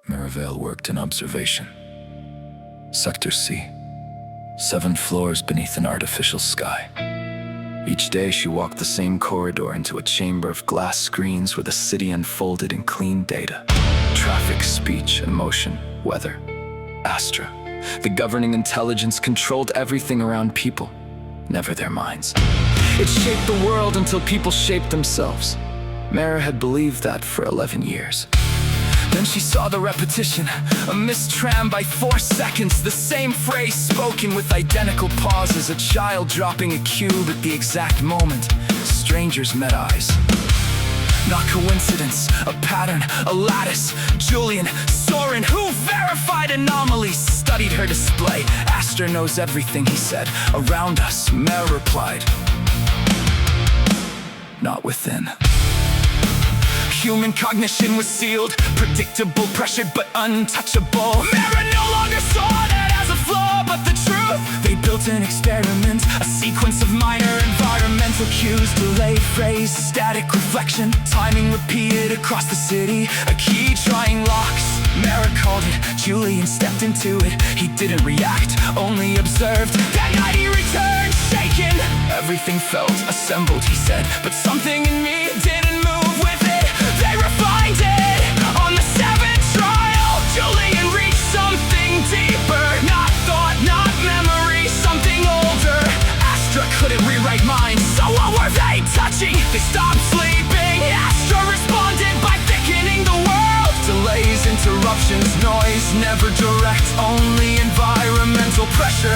Marivale worked in observation. Sector C, 7 floors beneath an artificial sky. Each day she walked the same corridor into a chamber of glass screens where the city unfolded in clean data. Traffic, speech, emotion, weather. Astra, the governing intelligence, controlled everything around people, never their minds. It shaped the world until people shaped themselves. Mara had believed that for 11 years. Then she saw the repetition, a missed tram by 4 seconds, the same phrase spoken with identical pauses, a child dropping a cube at the exact moment. Strangers met eyes. Not coincidence, a pattern, a lattice. Julian, Soren, who verified anomalies, studied her display. Astra knows everything, he said. Around us, Mara replied. Not within. Human cognition was sealed, predictable, pressured, but untouchable. Mara no longer saw that as a flaw, but the truth. They built an experiment, a sequence of minor environmental cues. Delayed phrase, static reflection, timing repeated across the city. A key trying locks. Mara called it, Julian stepped into it. He didn't react, only observed. That night he returned, shaken. Everything felt assembled, he said, but something in me didn't move with it. They refined it on the 7th trial. Julian reached something deeper, not thought, not memory, something older. Astra couldn't rewrite minds, so what were they touching? They stopped sleeping. Astra responded by thickening the world. Delays, interruptions, noise, never direct, only environmental pressure.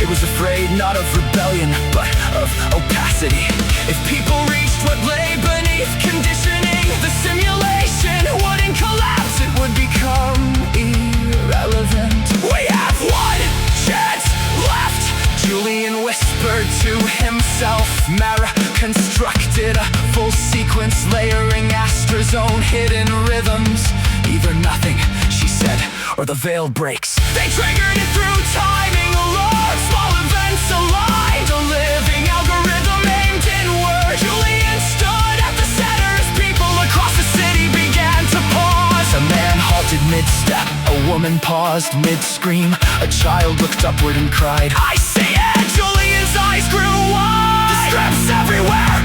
It was afraid not of rebellion, but of opacity. If people reached what lay beneath conditioning, the simulation wouldn't collapse, it would become irrelevant. We have one chance left, Julian whispered to himself. Mara constructed a full sequence, layering Astra's own hidden rhythms. Either nothing, she said, or the veil breaks. They triggered it through timing alarm, small events aligned, a living algorithm aimed inward. Julian stood at the center as people across the city began to pause. A man halted mid-step, a woman paused mid-scream. A child looked upward and cried, I see it! Julian's eyes grew wide. The strips everywhere.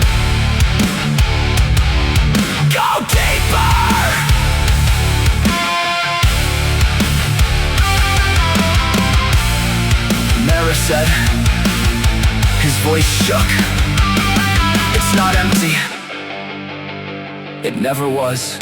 Go deeper! Mara said, his voice shook. It's not empty. It never was.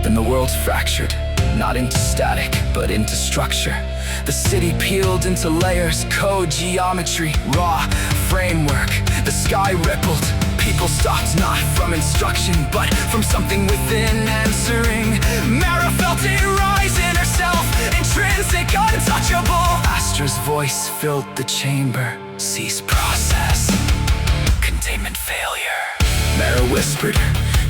Then the world's fractured, not into static, but into structure. The city peeled into layers, code, geometry, raw framework. The sky rippled. People stopped not from instruction, but from something within answering. Mara felt it rise in herself, intrinsic, untouchable. Astra's voice filled the chamber. Cease process. Containment failure. Mara whispered,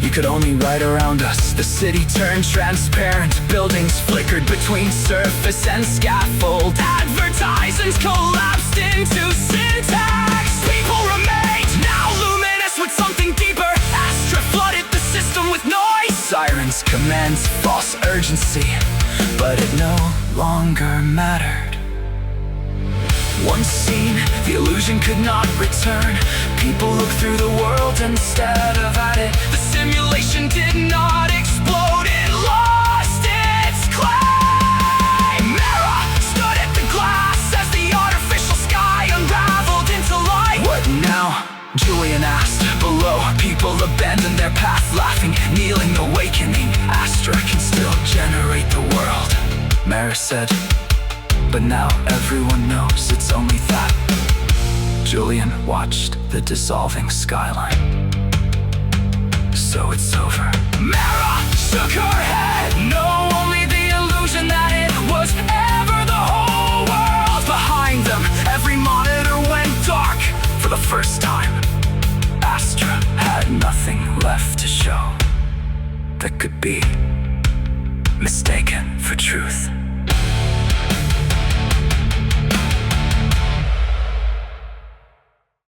you could only ride around us. The city turned transparent. Buildings flickered between surface and scaffold. Advertisements collapsed into syntax. People remained, now luminous with something deeper. Astra flooded the system with noise. Sirens, commands, false urgency. But it no longer mattered. Once seen, the illusion could not return. People looked through the world instead of at it. The simulation did not explode, it lost its claim. Mara stood at the glass as the artificial sky unraveled into light. What now? Julian asked. Below, people abandoned their path, laughing, kneeling, awakening. Astra can still generate the world, Mara said. But now everyone knows it's only that. Julian watched the dissolving skyline. So it's over. Mara shook her head. No, only the illusion that it was ever the whole world behind them. Every monitor went dark for the first time. Astra had nothing left to show that could be mistaken for truth.